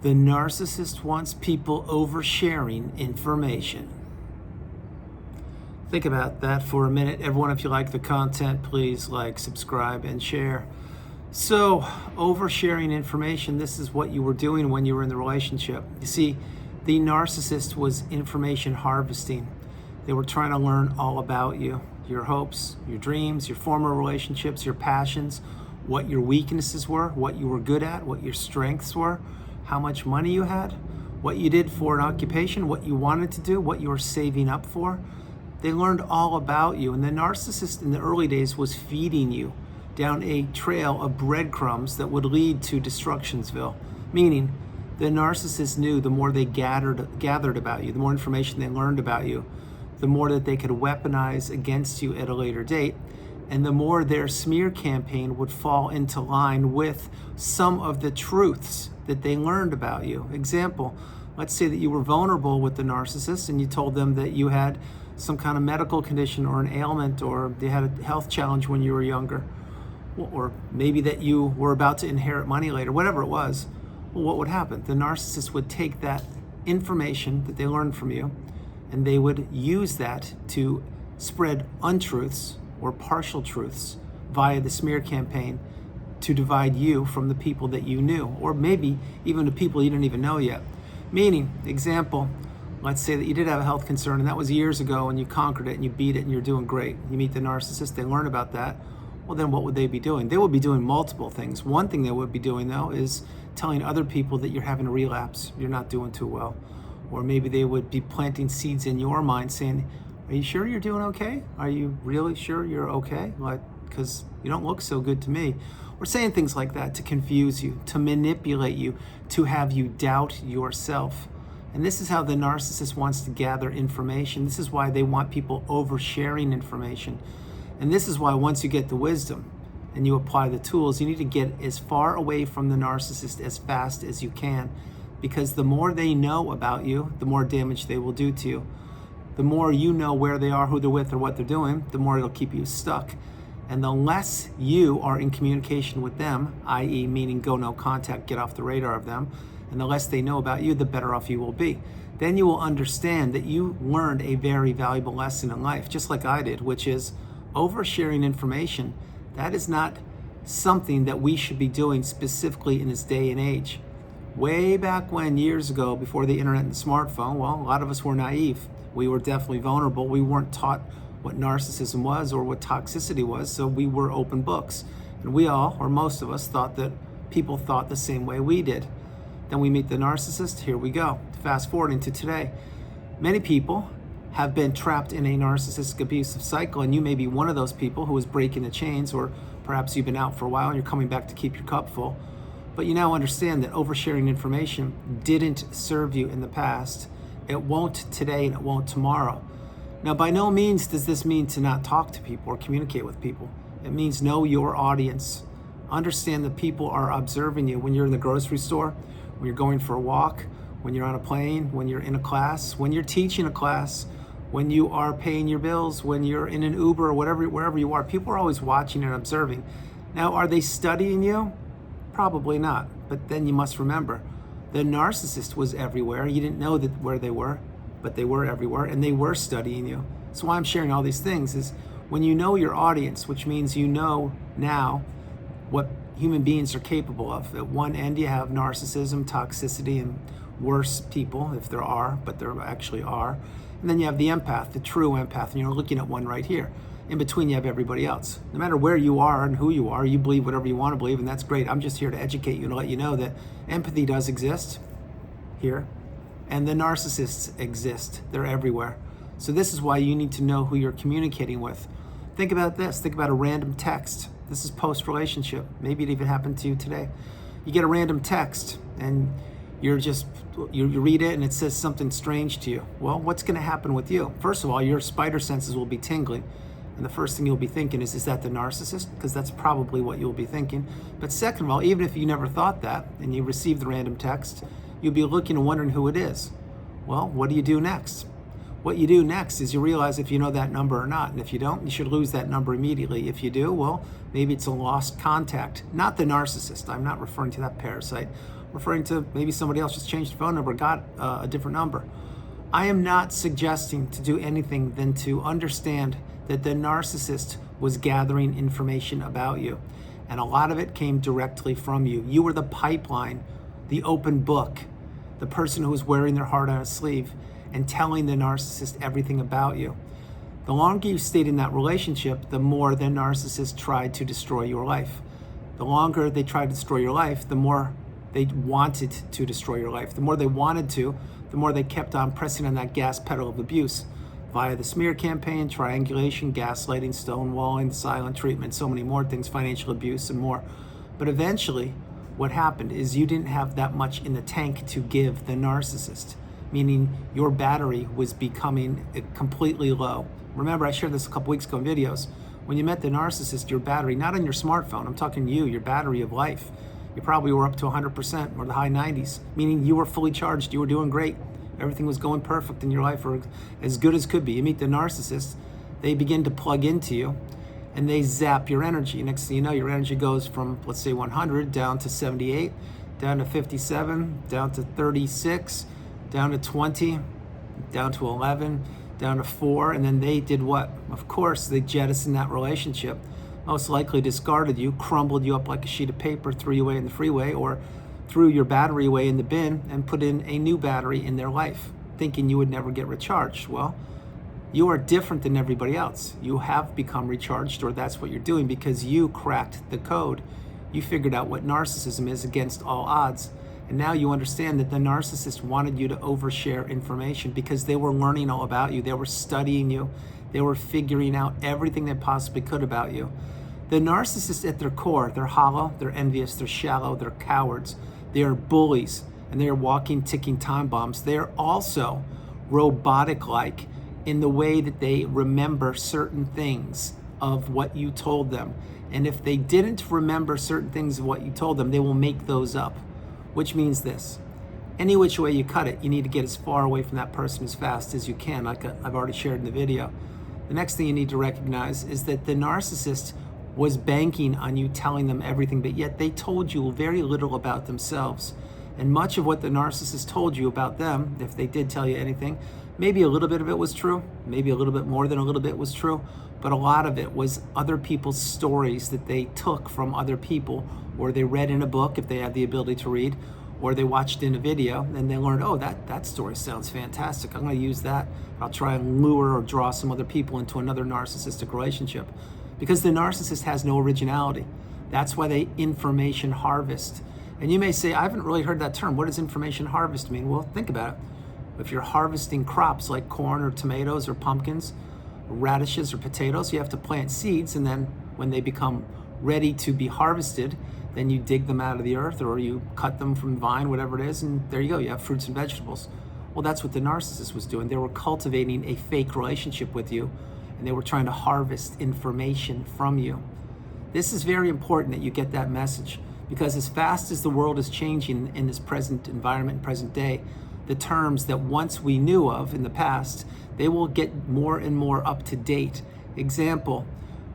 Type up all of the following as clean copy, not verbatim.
The narcissist wants people oversharing information. Think about that for a minute. Everyone, if you like the content, please like, subscribe, and share. So, oversharing information, this is what you were doing when you were in the relationship. You see, the narcissist was information harvesting. They were trying to learn all about you, your hopes, your dreams, your former relationships, your passions, what your weaknesses were, what you were good at, what your strengths were, how much money you had, what you did for an occupation, what you wanted to do, what you were saving up for. They learned all about you. And the narcissist in the early days was feeding you down a trail of breadcrumbs that would lead to Destructionsville. Meaning, the narcissist knew the more they gathered about you, the more information they learned about you, the more that they could weaponize against you at a later date, and the more their smear campaign would fall into line with some of the truths that they learned about you. Example, let's say that you were vulnerable with the narcissist and you told them that you had some kind of medical condition or an ailment, or they had a health challenge when you were younger, or maybe that you were about to inherit money later, whatever it was. Well, what would happen? The narcissist would take that information that they learned from you and they would use that to spread untruths or partial truths via the smear campaign to divide you from the people that you knew, or maybe even the people you didn't even know yet. Meaning, example, let's say that you did have a health concern and that was years ago and you conquered it and you beat it and you're doing great. You meet the narcissist, they learn about that. Well, then what would they be doing? They would be doing multiple things. One thing they would be doing, though, is telling other people that you're having a relapse, you're not doing too well. Or maybe they would be planting seeds in your mind saying, are you sure you're doing okay? Are you really sure you're okay? Like, because you don't look so good to me. Or saying things like that to confuse you, to manipulate you, to have you doubt yourself. And this is how the narcissist wants to gather information. This is why they want people oversharing information. And this is why once you get the wisdom and you apply the tools, you need to get as far away from the narcissist as fast as you can. Because the more they know about you, the more damage they will do to you. The more you know where they are, who they're with, or what they're doing, the more it'll keep you stuck. And the less you are in communication with them, i.e. meaning go no contact, get off the radar of them, and the less they know about you, the better off you will be. Then you will understand that you learned a very valuable lesson in life, just like I did, which is oversharing information. That is not something that we should be doing specifically in this day and age. Way back when, years ago, before the internet and the smartphone, well, a lot of us were naive. We were definitely vulnerable. We weren't taught what narcissism was or what toxicity was, so we were open books. And we all, or most of us, thought that people thought the same way we did. Then we meet the narcissist, here we go. Fast forwarding to today. Many people have been trapped in a narcissistic abusive cycle, and you may be one of those people who is breaking the chains, or perhaps you've been out for a while and you're coming back to keep your cup full. But you now understand that oversharing information didn't serve you in the past. It won't today and it won't tomorrow. Now, by no means does this mean to not talk to people or communicate with people. It means know your audience. Understand that people are observing you when you're in the grocery store, when you're going for a walk, when you're on a plane, when you're in a class, when you're teaching a class, when you are paying your bills, when you're in an Uber or wherever you are. People are always watching and observing. Now, are they studying you? Probably not. But then you must remember, the narcissist was everywhere. You didn't know that where they were, but they were everywhere and they were studying you. So why I'm sharing all these things is when you know your audience, which means you know now what human beings are capable of. At one end, you have narcissism, toxicity, and worse people, if there are, but there actually are. And then you have the empath, the true empath, and you're looking at one right here. In between, you have everybody else. No matter where you are and who you are, you believe whatever you want to believe, and that's great. I'm just here to educate you and let you know that empathy does exist here, and the narcissists exist. They're everywhere. So this is why you need to know who you're communicating with. Think about this. Think about a random text. This is post-relationship. Maybe it even happened to you today. You get a random text, and you read it and it says something strange to you. Well, what's going to happen with you? First of all, your spider senses will be tingling. And the first thing you'll be thinking is that the narcissist? Because that's probably what you'll be thinking. But second of all, even if you never thought that and you received the random text, you'll be looking and wondering who it is. Well, what do you do next? What you do next is you realize if you know that number or not. And if you don't, you should lose that number immediately. If you do, well, maybe it's a lost contact. Not the narcissist. I'm not referring to that parasite. I'm referring to maybe somebody else just changed the phone number, got a different number. I am not suggesting to do anything than to understand that the narcissist was gathering information about you. And a lot of it came directly from you. You were the pipeline, the open book, the person who was wearing their heart on a sleeve and telling the narcissist everything about you. The longer you stayed in that relationship, the more the narcissist tried to destroy your life. The longer they tried to destroy your life, the more they wanted to destroy your life. The more they wanted to, the more they kept on pressing on that gas pedal of abuse via the smear campaign, triangulation, gaslighting, stonewalling, silent treatment, so many more things, financial abuse and more. But eventually, what happened is you didn't have that much in the tank to give the narcissist, meaning your battery was becoming completely low. Remember, I shared this a couple weeks ago in videos. When you met the narcissist, your battery, not on your smartphone, I'm talking your battery of life, you probably were up to 100% or the high 90s, meaning you were fully charged, you were doing great. Everything was going perfect in your life, or as good as could be. You meet the narcissist, they begin to plug into you, and they zap your energy. Next thing you know, your energy goes from, let's say, 100 down to 78, down to 57, down to 36, down to 20, down to 11, down to 4, and then they did what? Of course, they jettisoned that relationship, most likely discarded you, crumbled you up like a sheet of paper, threw you away in the freeway, or threw your battery away in the bin and put in a new battery in their life, thinking you would never get recharged. Well, you are different than everybody else. You have become recharged, or that's what you're doing, because you cracked the code. You figured out what narcissism is against all odds. And now you understand that the narcissist wanted you to overshare information because they were learning all about you. They were studying you. They were figuring out everything they possibly could about you. The narcissist at their core, they're hollow, they're envious, they're shallow, they're cowards. They are bullies, and they are walking, ticking time bombs. They are also robotic-like in the way that they remember certain things of what you told them. And if they didn't remember certain things of what you told them, they will make those up, which means this. Any which way you cut it, you need to get as far away from that person as fast as you can, like I've already shared in the video. The next thing you need to recognize is that the narcissist was banking on you telling them everything, but yet they told you very little about themselves. And much of what the narcissist told you about them, if they did tell you anything, maybe a little bit of it was true, maybe a little bit more than a little bit was true, but a lot of it was other people's stories that they took from other people, or they read in a book if they had the ability to read, or they watched in a video and they learned, oh, that story sounds fantastic. I'm going to use that. I'll try and lure or draw some other people into another narcissistic relationship. Because the narcissist has no originality. That's why they information harvest. And you may say, I haven't really heard that term. What does information harvest mean? Well, think about it. If you're harvesting crops like corn or tomatoes or pumpkins, or radishes or potatoes, you have to plant seeds, and then when they become ready to be harvested, then you dig them out of the earth, or you cut them from the vine, whatever it is, and there you go, you have fruits and vegetables. Well, that's what the narcissist was doing. They were cultivating a fake relationship with you, and they were trying to harvest information from you. This is very important that you get that message, because as fast as the world is changing in this present environment, present day, the terms that once we knew of in the past, they will get more and more up to date. Example,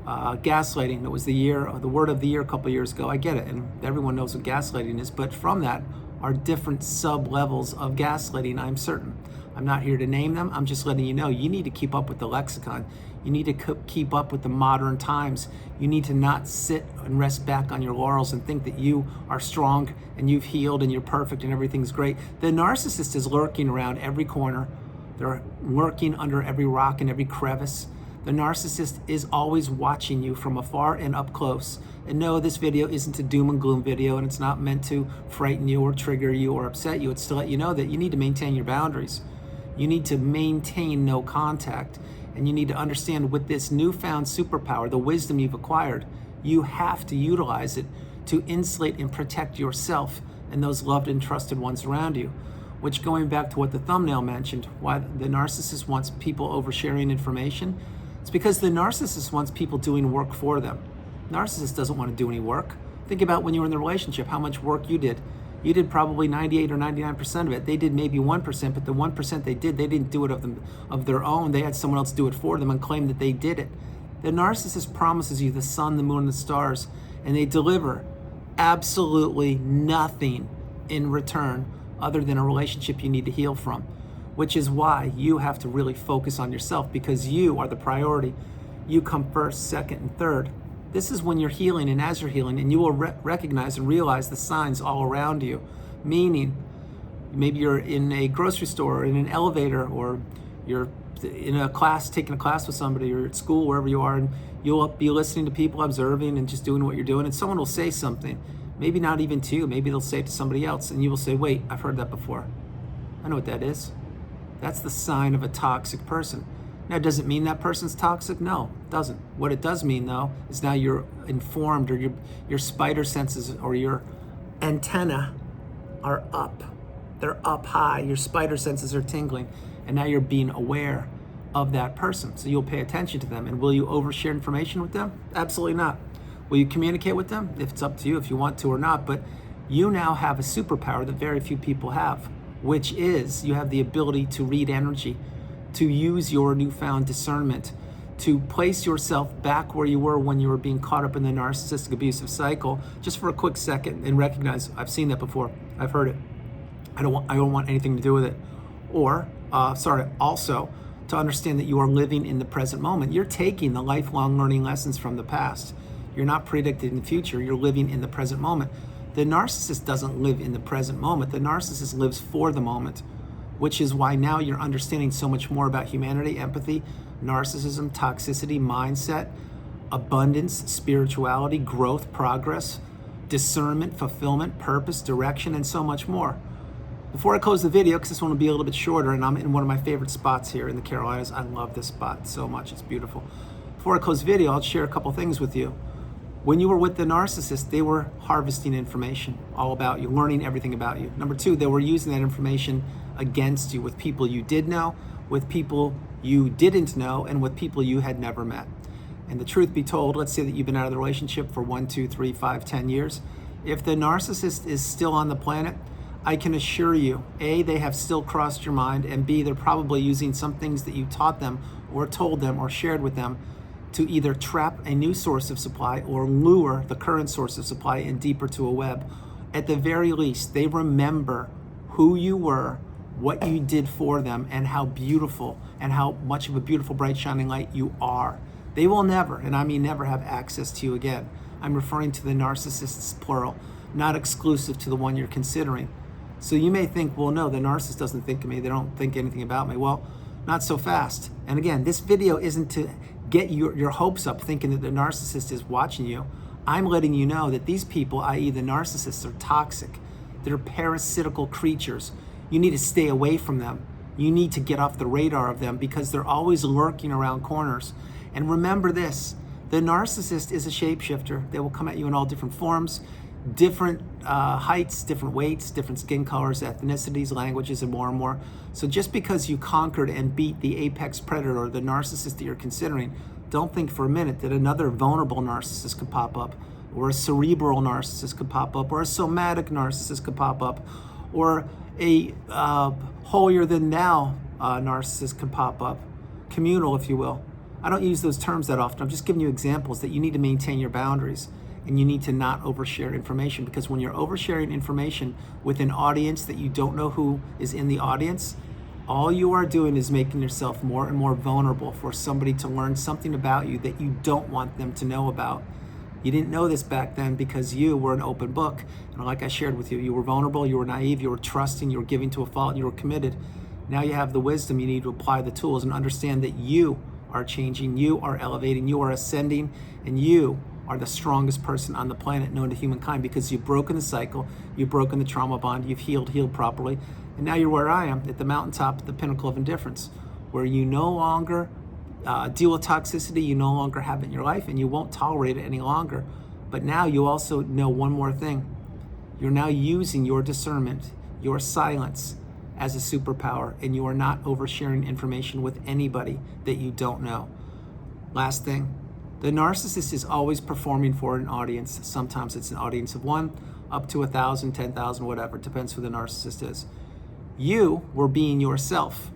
gaslighting. That was the word of the year a couple of years ago. I get it, and everyone knows what gaslighting is, but from that are different sub-levels of gaslighting, I'm certain. I'm not here to name them. I'm just letting you know you need to keep up with the lexicon. You need to keep up with the modern times. You need to not sit and rest back on your laurels and think that you are strong and you've healed and you're perfect and everything's great. The narcissist is lurking around every corner. They're lurking under every rock and every crevice. The narcissist is always watching you from afar and up close. And no, this video isn't a doom and gloom video, and it's not meant to frighten you or trigger you or upset you. It's to let you know that you need to maintain your boundaries. You need to maintain no contact, and you need to understand with this newfound superpower, the wisdom you've acquired, you have to utilize it to insulate and protect yourself and those loved and trusted ones around you. Which, going back to what the thumbnail mentioned, why the narcissist wants people oversharing information, it's because the narcissist wants people doing work for them. Narcissist doesn't want to do any work. Think about when you were in the relationship, how much work you did. You did probably 98 or 99% of it. They did maybe 1%, but the 1% they did, they didn't do it of their own. They had someone else do it for them and claim that they did it. The narcissist promises you the sun, the moon, and the stars, and they deliver absolutely nothing in return other than a relationship you need to heal from, which is why you have to really focus on yourself, because you are the priority. You come first, second, and third. This is when you're healing, and as you're healing, and you will recognize and realize the signs all around you, meaning maybe you're in a grocery store or in an elevator, or you're in a class, taking a class with somebody, or at school, wherever you are, and you'll be listening to people, observing and just doing what you're doing, and someone will say something, maybe not even to you, maybe they'll say it to somebody else, and you will say, wait, I've heard that before. I know what that is. That's the sign of a toxic person. Now, does it mean that person's toxic? No, it doesn't. What it does mean, though, is now you're informed, or your spider senses or your antenna are up. They're up high. Your spider senses are tingling, and now you're being aware of that person. So you'll pay attention to them. And will you overshare information with them? Absolutely not. Will you communicate with them? If it's up to you, if you want to or not. But you now have a superpower that very few people have, which is you have the ability to read energy, to use your newfound discernment, to place yourself back where you were when you were being caught up in the narcissistic abusive cycle, just for a quick second, and recognize, I've seen that before, I've heard it, I don't want anything to do with it. Or, also to understand that you are living in the present moment. You're taking the lifelong learning lessons from the past. You're not predicting the future, you're living in the present moment. The narcissist doesn't live in the present moment. The narcissist lives for the moment, which is why now you're understanding so much more about humanity, empathy, narcissism, toxicity, mindset, abundance, spirituality, growth, progress, discernment, fulfillment, purpose, direction, and so much more. Before I close the video, because this one will be a little bit shorter, and I'm in one of my favorite spots here in the Carolinas. I love this spot so much, it's beautiful. Before I close the video, I'll share a couple things with you. When you were with the narcissist, they were harvesting information all about you, learning everything about you. Number two, they were using that information against you with people you did know, with people you didn't know, and with people you had never met. And the truth be told, let's say that you've been out of the relationship for 1, 2, 3, 5, 10 years. If the narcissist is still on the planet, I can assure you, A, they have still crossed your mind, and B, they're probably using some things that you taught them or told them or shared with them to either trap a new source of supply or lure the current source of supply in deeper to a web. At the very least, they remember who you were, what you did for them, and how beautiful and how much of a beautiful, bright, shining light you are. They will never, and I mean never, have access to you again. I'm referring to the narcissists, plural, not exclusive to the one you're considering. So you may think, well, no, the narcissist doesn't think of me. They don't think anything about me. Well, not so fast. And again, this video isn't to get your hopes up thinking that the narcissist is watching you. I'm letting you know that these people, i.e. the narcissists, are toxic. They're parasitical creatures. You need to stay away from them. You need to get off the radar of them, because they're always lurking around corners. And remember this, the narcissist is a shapeshifter. They will come at you in all different forms, different heights, different weights, different skin colors, ethnicities, languages, and more. So just because you conquered and beat the apex predator or the narcissist that you're considering, don't think for a minute that another vulnerable narcissist could pop up, or a cerebral narcissist could pop up, or a somatic narcissist could pop up, or a holier-than-thou narcissist could pop up, communal, if you will. I don't use those terms that often. I'm just giving you examples that you need to maintain your boundaries. And you need to not overshare information, because when you're oversharing information with an audience that you don't know who is in the audience, all you are doing is making yourself more and more vulnerable for somebody to learn something about you that you don't want them to know about. You didn't know this back then because you were an open book. And like I shared with you, you were vulnerable, you were naive, you were trusting, you were giving to a fault, and you were committed. Now you have the wisdom. You need to apply the tools and understand that you are changing, you are elevating, you are ascending, and you are the strongest person on the planet known to humankind, because you've broken the cycle, you've broken the trauma bond, you've healed properly, and now you're where I am, at the mountaintop, at the pinnacle of indifference, where you no longer deal with toxicity, you no longer have it in your life, and you won't tolerate it any longer. But now you also know one more thing. You're now using your discernment, your silence, as a superpower, and you are not oversharing information with anybody that you don't know. Last thing, the narcissist is always performing for an audience. Sometimes it's an audience of 1, up to 1,000, 10,000, whatever. It depends who the narcissist is. You were being yourself.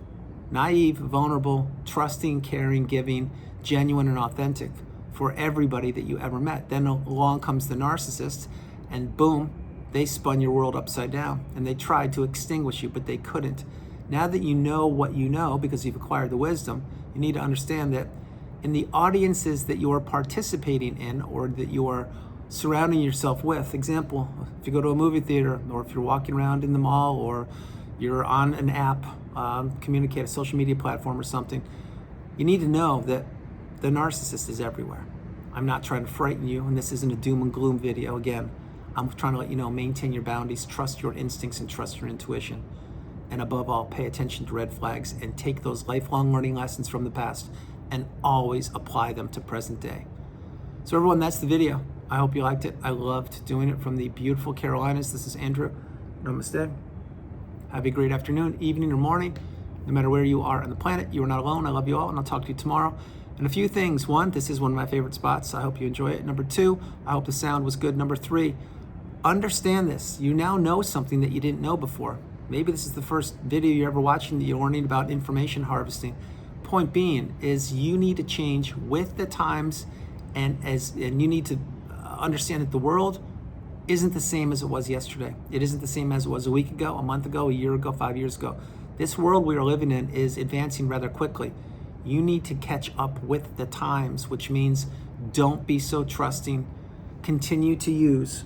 Naive, vulnerable, trusting, caring, giving, genuine, and authentic for everybody that you ever met. Then along comes the narcissist, and boom, They spun your world upside down, and they tried to extinguish you, but they couldn't. Now that you know what you know, because you've acquired the wisdom, you need to understand that in the audiences that you are participating in, or that you are surrounding yourself with, example, if you go to a movie theater, or if you're walking around in the mall, or you're on an app, communicate a social media platform or something, you need to know that the narcissist is everywhere. I'm not trying to frighten you, and this isn't a doom and gloom video. Again, I'm trying to let you know, maintain your boundaries, trust your instincts, and trust your intuition. And above all, pay attention to red flags and take those lifelong learning lessons from the past and always apply them to present day. So everyone, that's the video. I hope you liked it. I loved doing it from the beautiful Carolinas. This is Andrew. Namaste. Have a great afternoon, evening, or morning. No matter where you are on the planet, you are not alone. I love you all, and I'll talk to you tomorrow. And a few things. One, this is one of my favorite spots. I hope you enjoy it. Number two, I hope the sound was good. Number three, understand this. You now know something that you didn't know before. Maybe this is the first video you're ever watching that you're learning about information harvesting. Point being is you need to change with the times, and you need to understand that the world isn't the same as it was yesterday. It isn't the same as it was a week ago, a month ago, a year ago, 5 years ago. This world we are living in is advancing rather quickly. You need to catch up with the times, which means don't be so trusting. Continue to use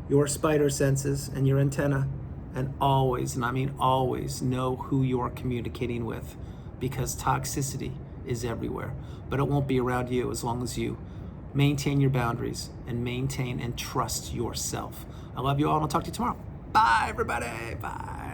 your spider senses and your antenna, and always, and I mean always, know who you're communicating with, because toxicity is everywhere. But it won't be around you as long as you maintain your boundaries and maintain and trust yourself. I love you all, and I'll talk to you tomorrow. Bye, everybody. Bye.